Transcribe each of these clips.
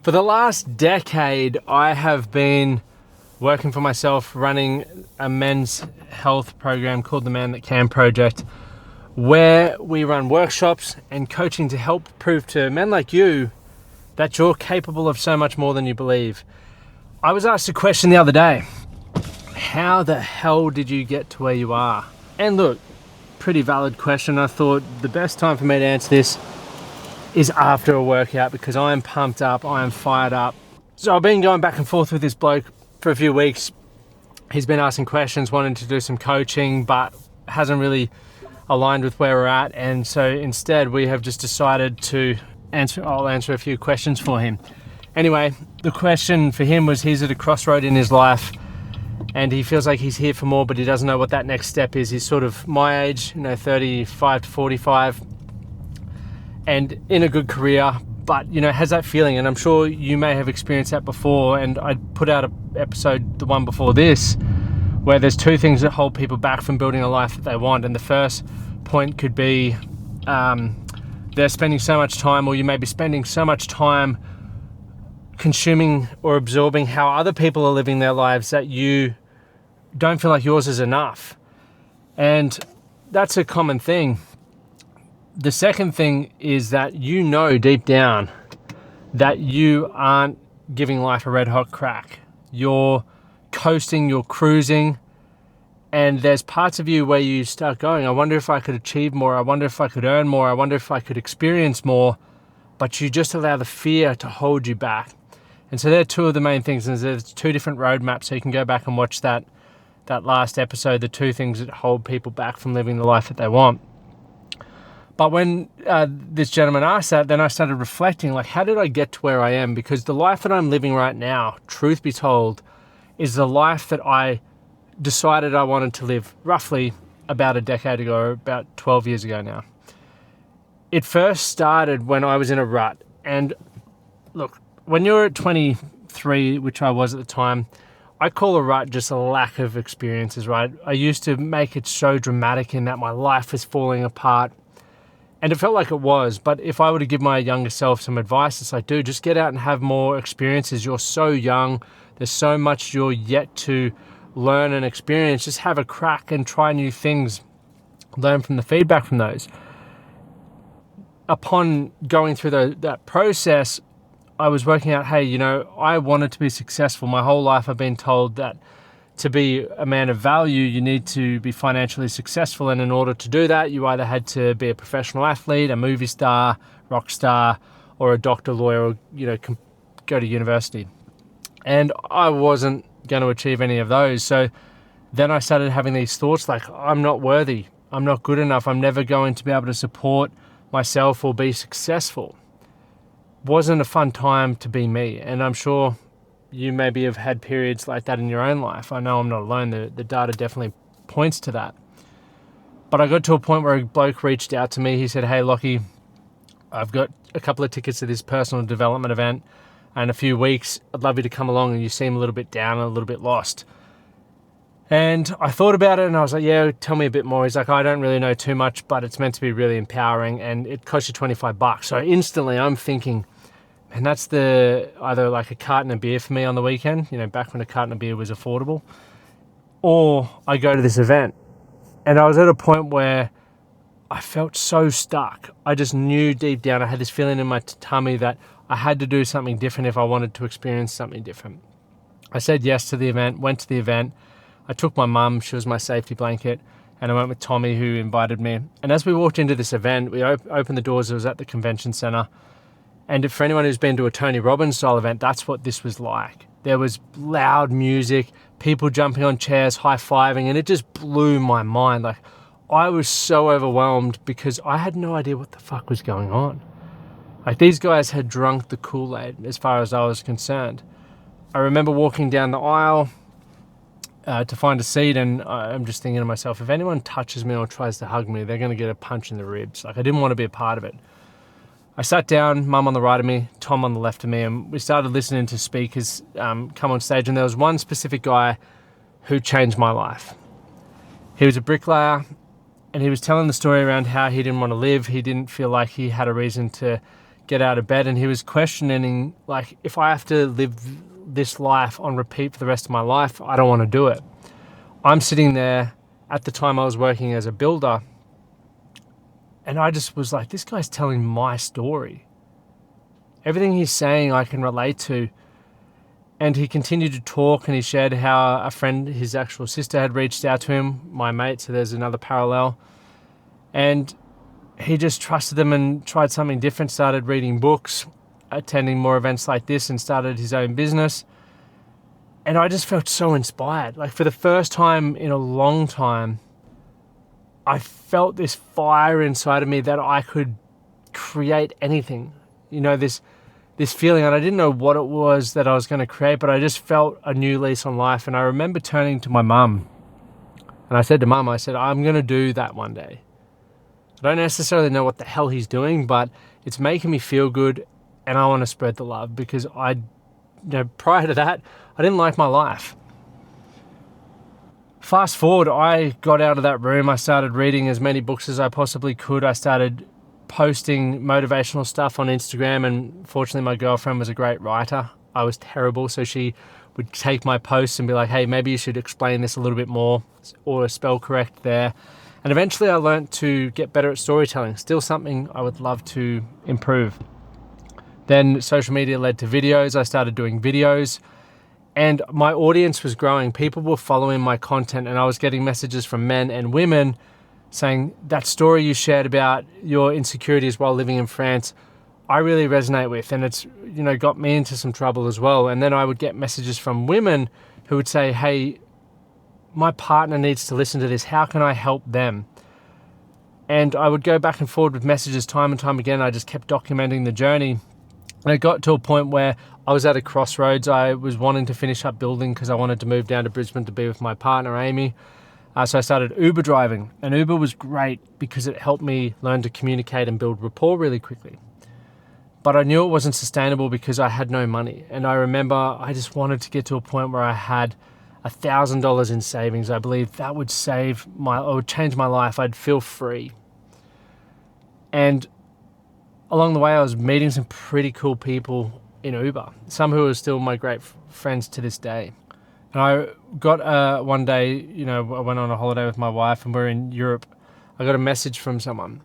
For the last decade, I have been working for myself, running a men's health program called the Man That Can Project, where we run workshops and coaching to help prove to men like you that you're capable of so much more than you believe. I was asked a question the other day: how the hell did you get to where you are? And look, pretty valid question. I thought the best time for me to answer this is after a workout, because I am pumped up, I am fired up. So I've been going back and forth with this bloke for a few weeks. He's been asking questions, wanting to do some coaching, but hasn't really aligned with where we're at. And so instead we have just decided to I'll answer a few questions for him. Anyway, the question for him was, he's at a crossroad in his life and he feels like he's here for more, but he doesn't know what that next step is. He's sort of my age, 35 to 45, and in a good career, but has that feeling. And I'm sure you may have experienced that before. And I put out an episode, the one before this, where there's two things that hold people back from building a life that they want. And the first point could be they're spending so much time, or you may be spending so much time consuming or absorbing how other people are living their lives that you don't feel like yours is enough. And that's a common thing. The second thing is that deep down that you aren't giving life a red hot crack. You're coasting, you're cruising, and there's parts of you where you start going, I wonder if I could achieve more, I wonder if I could earn more, I wonder if I could experience more, but you just allow the fear to hold you back. And so they're two of the main things, and there's two different roadmaps, so you can go back and watch that last episode, the two things that hold people back from living the life that they want. But when this gentleman asked that, then I started reflecting, like, how did I get to where I am? Because the life that I'm living right now, truth be told, is the life that I decided I wanted to live roughly about a decade ago, about 12 years ago now. It first started when I was in a rut. And look, when you're at 23, which I was at the time, I call a rut just a lack of experiences, right? I used to make it so dramatic in that my life was falling apart. And it felt like it was, but if I were to give my younger self some advice, it's like, dude, just get out and have more experiences. You're so young. There's so much you're yet to learn and experience. Just have a crack and try new things. Learn from the feedback from those. Upon going through that process, I was working out, hey, I wanted to be successful. My whole life I've been told that to be a man of value, you need to be financially successful. And in order to do that, you either had to be a professional athlete, a movie star, rock star, or a doctor, lawyer, or, go to university. And I wasn't going to achieve any of those. So then I started having these thoughts like, I'm not worthy. I'm not good enough. I'm never going to be able to support myself or be successful. Wasn't a fun time to be me. And I'm sure you maybe have had periods like that in your own life. I know I'm not alone. The data definitely points to that. But I got to a point where a bloke reached out to me. He said, hey, Lachie, I've got a couple of tickets to this personal development event in a few weeks. I'd love you to come along, and you seem a little bit down and a little bit lost. And I thought about it and I was like, yeah, tell me a bit more. He's like, I don't really know too much, but it's meant to be really empowering and it costs you $25. So instantly I'm thinking, and that's either like a carton of beer for me on the weekend, back when a carton of beer was affordable, or I go to this event. And I was at a point where I felt so stuck. I just knew deep down, I had this feeling in my tummy that I had to do something different if I wanted to experience something different. I said yes to the event, went to the event. I took my mum, she was my safety blanket, and I went with Tommy, who invited me. And as we walked into this event, we opened the doors. It was at the convention center. And for anyone who's been to a Tony Robbins style event, that's what this was like. There was loud music, people jumping on chairs, high-fiving, and it just blew my mind. Like, I was so overwhelmed because I had no idea what the fuck was going on. Like, these guys had drunk the Kool-Aid as far as I was concerned. I remember walking down the aisle to find a seat, and I'm just thinking to myself, if anyone touches me or tries to hug me, they're going to get a punch in the ribs. Like, I didn't want to be a part of it. I sat down, Mum on the right of me, Tom on the left of me, and we started listening to speakers come on stage, and there was one specific guy who changed my life. He was a bricklayer, and he was telling the story around how he didn't want to live. He didn't feel like he had a reason to get out of bed, and he was questioning, like, if I have to live this life on repeat for the rest of my life, I don't want to do it. I'm sitting there, at the time I was working as a builder, and I just was like, this guy's telling my story. Everything he's saying I can relate to. And he continued to talk, and he shared how a friend, his actual sister, had reached out to him, my mate, so there's another parallel. And he just trusted them and tried something different, started reading books, attending more events like this, and started his own business. And I just felt so inspired. Like, for the first time in a long time, I felt this fire inside of me that I could create anything. You know, this feeling, and I didn't know what it was that I was going to create, but I just felt a new lease on life. And I remember turning to my mum, and I said to Mum, I said, I'm going to do that one day. I don't necessarily know what the hell he's doing, but it's making me feel good, and I want to spread the love, because prior to that, I didn't like my life. Fast forward, I got out of that room. I started reading as many books as I possibly could. I started posting motivational stuff on Instagram, and fortunately my girlfriend was a great writer. I was terrible, so she would take my posts and be like, hey, maybe you should explain this a little bit more, or spell correct there. And eventually I learned to get better at storytelling, still something I would love to improve. Then social media led to videos. I started doing videos, and my audience was growing. People were following my content, and I was getting messages from men and women saying, that story you shared about your insecurities while living in France, I really resonate with, and it's, got me into some trouble as well. And then I would get messages from women who would say, hey, my partner needs to listen to this. How can I help them? And I would go back and forward with messages time and time again. I just kept documenting the journey. And it got to a point where I was at a crossroads. I was wanting to finish up building because I wanted to move down to Brisbane to be with my partner, Amy. So I started Uber driving, and Uber was great because it helped me learn to communicate and build rapport really quickly. But I knew it wasn't sustainable because I had no money. And I remember I just wanted to get to a point where I had $1,000 in savings. I believe that would would change my life. I'd feel free. And along the way, I was meeting some pretty cool people in Uber, some who are still my great friends to this day. And I got one day, I went on a holiday with my wife, and we're in Europe. I got a message from someone,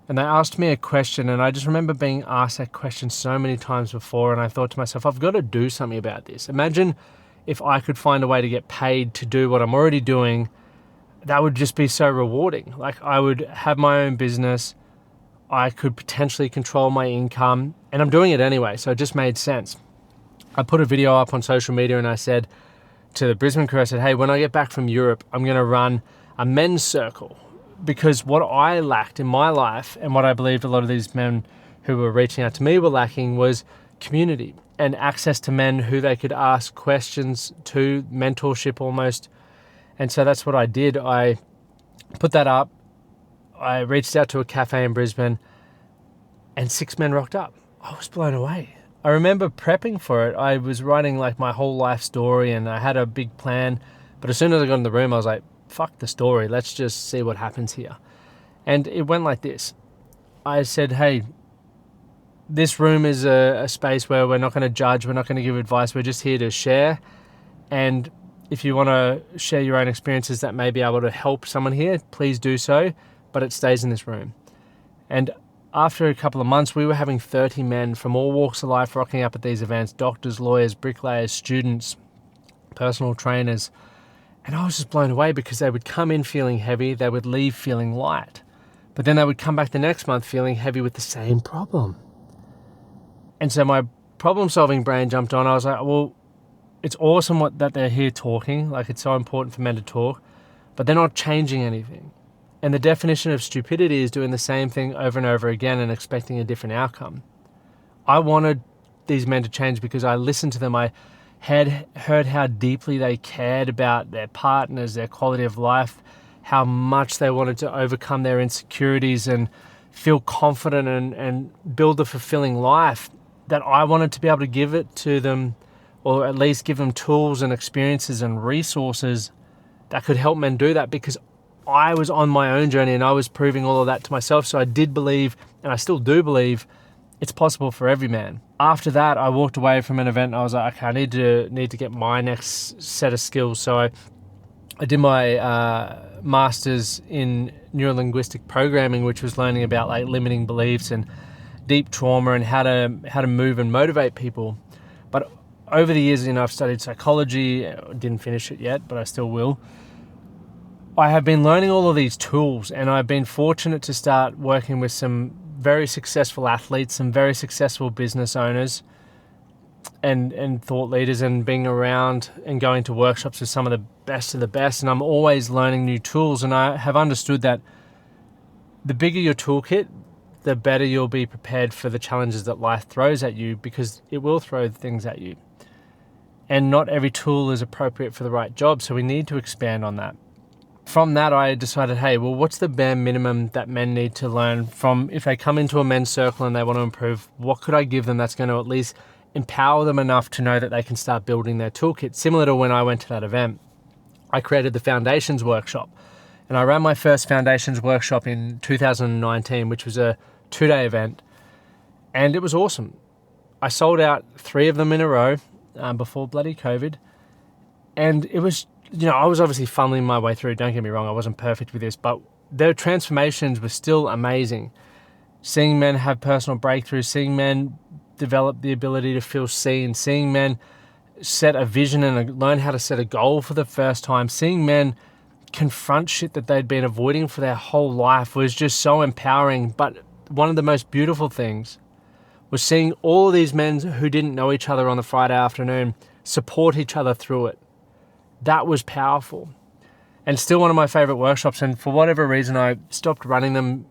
and they asked me a question, and I just remember being asked that question so many times before, and I thought to myself, I've got to do something about this. Imagine if I could find a way to get paid to do what I'm already doing. That would just be so rewarding. Like, I would have my own business. I could potentially control my income, and I'm doing it anyway, so it just made sense. I put a video up on social media, and I said to the Brisbane crew, I said, hey, when I get back from Europe, I'm going to run a men's circle, because what I lacked in my life, and what I believed a lot of these men who were reaching out to me were lacking, was community and access to men who they could ask questions to, mentorship almost. And so that's what I did. I put that up. I reached out to a cafe in Brisbane, and 6 men rocked up. I was blown away. I remember prepping for it. I was writing like my whole life story, and I had a big plan. But as soon as I got in the room, I was like, fuck the story. Let's just see what happens here. And it went like this. I said, hey, this room is a space where we're not going to judge. We're not going to give advice. We're just here to share. And if you want to share your own experiences that may be able to help someone here, please do so. But it stays in this room. And after a couple of months, we were having 30 men from all walks of life rocking up at these events: doctors, lawyers, bricklayers, students, personal trainers. And I was just blown away, because they would come in feeling heavy, they would leave feeling light. But then they would come back the next month feeling heavy with the same problem. And so my problem-solving brain jumped on. I was like, well, it's awesome that they're here talking. Like, it's so important for men to talk, but they're not changing anything. And the definition of stupidity is doing the same thing over and over again and expecting a different outcome. I wanted these men to change because I listened to them. I had heard how deeply they cared about their partners, their quality of life, how much they wanted to overcome their insecurities and feel confident and build a fulfilling life, that I wanted to be able to give it to them, or at least give them tools and experiences and resources that could help men do that, because I was on my own journey and I was proving all of that to myself. So I did believe, and I still do believe, it's possible for every man. After that, I walked away from an event and I was like, okay, I need to get my next set of skills. So I did my master's in neurolinguistic programming, which was learning about like limiting beliefs and deep trauma and how to move and motivate people. But over the years, I've studied psychology. I didn't finish it yet, but I still will. I have been learning all of these tools, and I've been fortunate to start working with some very successful athletes, some very successful business owners and thought leaders, and being around and going to workshops with some of the best of the best. And I'm always learning new tools, and I have understood that the bigger your toolkit, the better you'll be prepared for the challenges that life throws at you, because it will throw things at you. And not every tool is appropriate for the right job, so we need to expand on that. From that, I decided, hey, well, what's the bare minimum that men need to learn from if they come into a men's circle and they want to improve? What could I give them that's going to at least empower them enough to know that they can start building their toolkit? Similar to when I went to that event, I created the Foundations Workshop. And I ran my first Foundations Workshop in 2019, which was a 2-day event. And it was awesome. I sold out 3 of them in a row before bloody COVID. And it was, I was obviously funneling my way through. Don't get me wrong, I wasn't perfect with this, but their transformations were still amazing. Seeing men have personal breakthroughs, seeing men develop the ability to feel seen, seeing men set a vision and learn how to set a goal for the first time, seeing men confront shit that they'd been avoiding for their whole life was just so empowering. But one of the most beautiful things was seeing all of these men who didn't know each other on the Friday afternoon support each other through it. That was powerful. And still one of my favorite workshops. And for whatever reason, I stopped running them,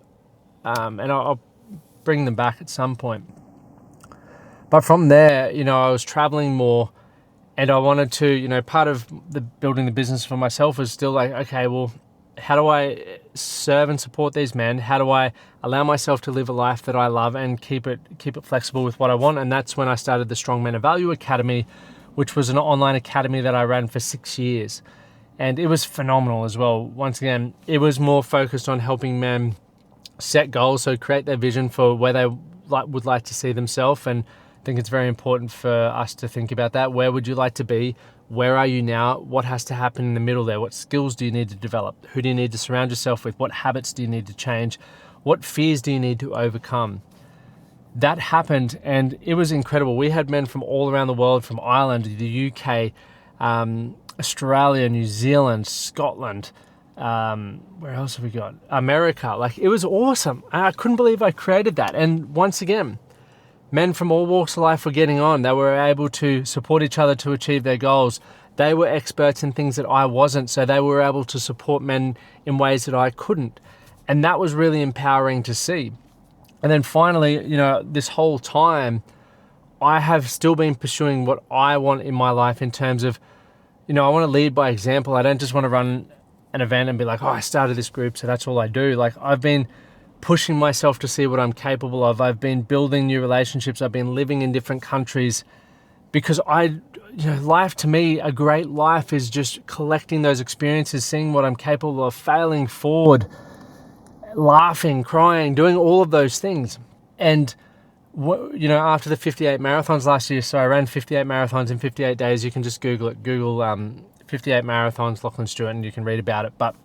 and I'll bring them back at some point. But from there, I was traveling more, and I wanted to, part of the building the business for myself was still like, okay, well, how do I serve and support these men? How do I allow myself to live a life that I love and keep it flexible with what I want? And that's when I started the Strong Men of Value Academy, which was an online academy that I ran for 6 years. And it was phenomenal as well. Once again, it was more focused on helping men set goals, so create their vision for where they would like to see themselves. And I think it's very important for us to think about that. Where would you like to be? Where are you now? What has to happen in the middle there? What skills do you need to develop? Who do you need to surround yourself with? What habits do you need to change? What fears do you need to overcome? That happened, and it was incredible. We had men from all around the world, from Ireland, the UK, Australia, New Zealand, Scotland, where else have we got? America. Like, it was awesome. I couldn't believe I created that. And once again, men from all walks of life were getting on. They were able to support each other to achieve their goals. They were experts in things that I wasn't, so they were able to support men in ways that I couldn't. And that was really empowering to see. And then finally, this whole time, I have still been pursuing what I want in my life in terms of, I want to lead by example. I don't just want to run an event and be like, oh, I started this group, so that's all I do. Like, I've been pushing myself to see what I'm capable of. I've been building new relationships. I've been living in different countries because life to me, a great life is just collecting those experiences, seeing what I'm capable of, failing forward, laughing, crying, doing all of those things. And after the 58 marathons last year, so I ran 58 marathons in 58 days. You can just Google it. Google 58 marathons, Lachlan Stuart, and you can read about it. But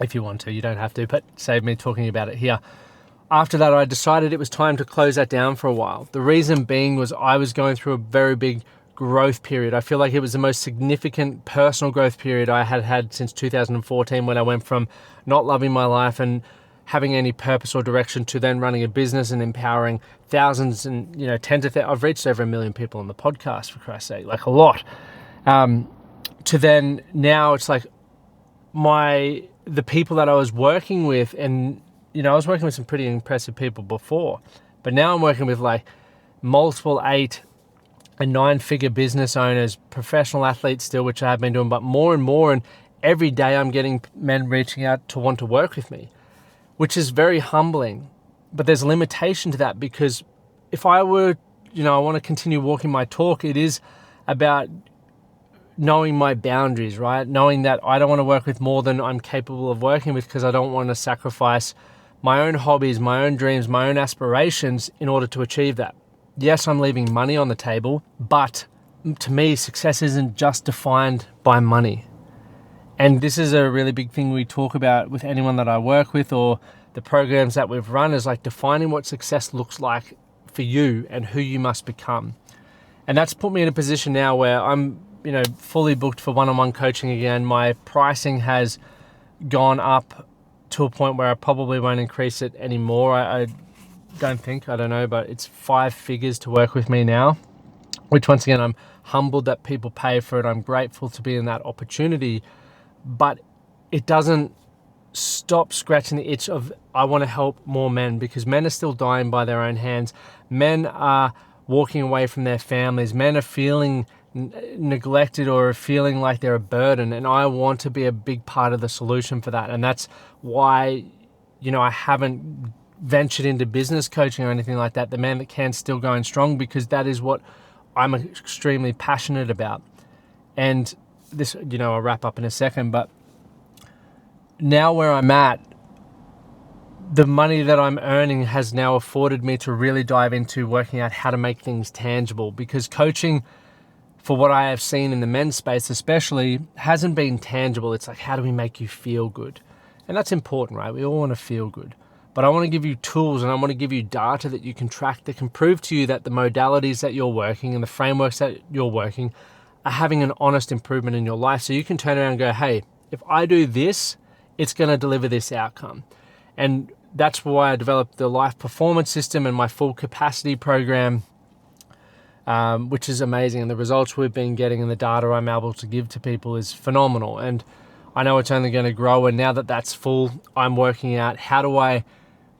if you want to, you don't have to, but save me talking about it here. After that, I decided it was time to close that down for a while. The reason being was I was going through a very big growth period. I feel like it was the most significant personal growth period I had had since 2014, when I went from not loving my life and having any purpose or direction to then running a business and empowering thousands and, tens of thousands. I've reached over 1 million people on the podcast, for Christ's sake, like a lot. To then now it's like the people that I was working with, and, I was working with some pretty impressive people before, but now I'm working with like multiple 8 and 9-figure business owners, professional athletes still, which I have been doing, but more and more. And every day I'm getting men reaching out to want to work with me, which is very humbling. But there's a limitation to that, because if I were, I want to continue walking my talk, it is about knowing my boundaries, right? Knowing that I don't want to work with more than I'm capable of working with, because I don't want to sacrifice my own hobbies, my own dreams, my own aspirations in order to achieve that. Yes, I'm leaving money on the table, but to me, success isn't just defined by money. And this is a really big thing we talk about with anyone that I work with or the programs that we've run, is like defining what success looks like for you and who you must become. And that's put me in a position now where I'm, fully booked for one-on-one coaching again. My pricing has gone up to a point where I probably won't increase it anymore. I don't know, but it's 5 figures to work with me now, which once again, I'm humbled that people pay for it. I'm grateful to be in that opportunity, but it doesn't stop scratching the itch of I want to help more men, because men are still dying by their own hands. Men are walking away from their families. Men are feeling neglected or feeling like they're a burden, and I want to be a big part of the solution for that. And that's why, I haven't ventured into business coaching or anything like that. The Man That Can still going strong, because that is what I'm extremely passionate about. And this, I'll wrap up in a second, but now where I'm at, the money that I'm earning has now afforded me to really dive into working out how to make things tangible, because coaching, for what I have seen in the men's space especially, hasn't been tangible. It's like, how do we make you feel good? And that's important, right? We all want to feel good. But I want to give you tools and I want to give you data that you can track, that can prove to you that the modalities that you're working and the frameworks that you're working are having an honest improvement in your life. So you can turn around and go, hey, if I do this, it's going to deliver this outcome. And that's why I developed the Life Performance System and my full capacity program, which is amazing. And the results we've been getting and the data I'm able to give to people is phenomenal. And I know it's only going to grow. And now that that's full, I'm working out how do I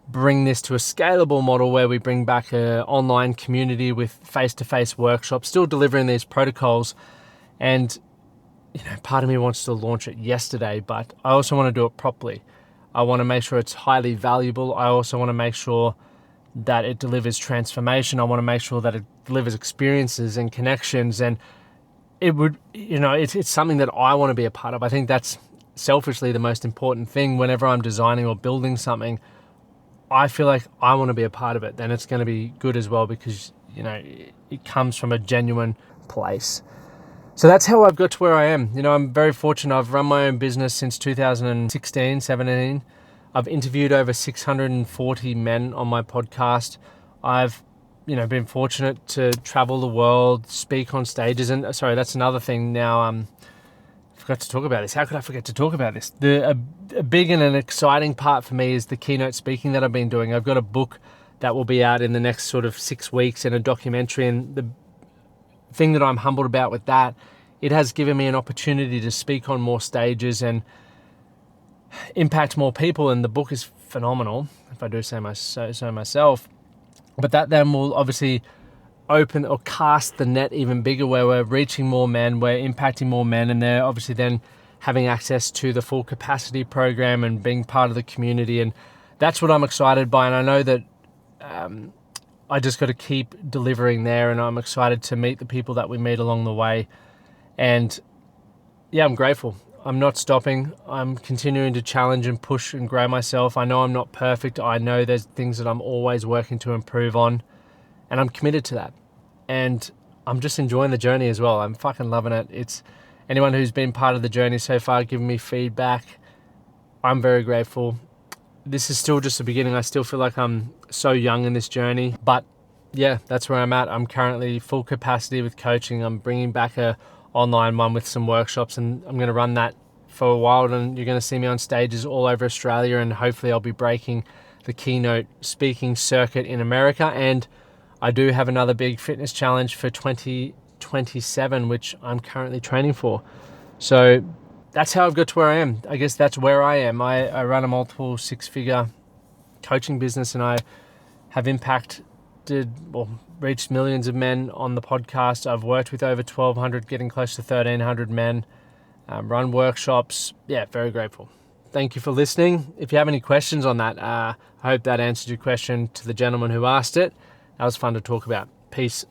bring this to a scalable model where we bring back an online community with face-to-face workshops, still delivering these protocols. And, part of me wants to launch it yesterday, but I also want to do it properly. I want to make sure it's highly valuable. I also want to make sure that it delivers transformation. I want to make sure that it delivers experiences and connections. And it would, it's something that I want to be a part of. I think that's selfishly the most important thing. Whenever I'm designing or building something, I feel like I want to be a part of it. Then it's going to be good as well, because, it comes from a genuine place. So that's how I've got to where I am. I'm very fortunate. I've run my own business since 2016, 17. I've interviewed over 640 men on my podcast. I've, been fortunate to travel the world, speak on stages. And sorry, that's another thing now. I forgot to talk about this. How could I forget to talk about this? A big and an exciting part for me is the keynote speaking that I've been doing. I've got a book that will be out in the next sort of 6 weeks and a documentary. And the thing that I'm humbled about with that, it has given me an opportunity to speak on more stages and impact more people. And the book is phenomenal, if I do say so myself. But that then will obviously open or cast the net even bigger, where we're reaching more men, we're impacting more men, and they're obviously then having access to the full capacity program and being part of the community. And that's what I'm excited by. And I know that I just got to keep delivering there, and I'm excited to meet the people that we meet along the way. And yeah, I'm grateful. I'm not stopping. I'm continuing to challenge and push and grow myself. I know I'm not perfect. I know there's things that I'm always working to improve on, and I'm committed to that. And I'm just enjoying the journey as well. I'm fucking loving it. It's anyone who's been part of the journey so far, giving me feedback, I'm very grateful. This is still just the beginning. I still feel like I'm so young in this journey, but yeah, that's where I'm at. I'm currently full capacity with coaching. I'm bringing back a online one with some workshops, and I'm going to run that for a while, and you're going to see me on stages all over Australia, and hopefully I'll be breaking the keynote speaking circuit in America. And I do have another big fitness challenge for 2027, which I'm currently training for. So that's how I've got to where I am. I guess that's where I am. I run a multiple 6-figure coaching business, and I have reached millions of men on the podcast. I've worked with over 1,200, getting close to 1,300 men, run workshops. Yeah, very grateful. Thank you for listening. If you have any questions on that, I hope that answered your question to the gentleman who asked it. That was fun to talk about. Peace.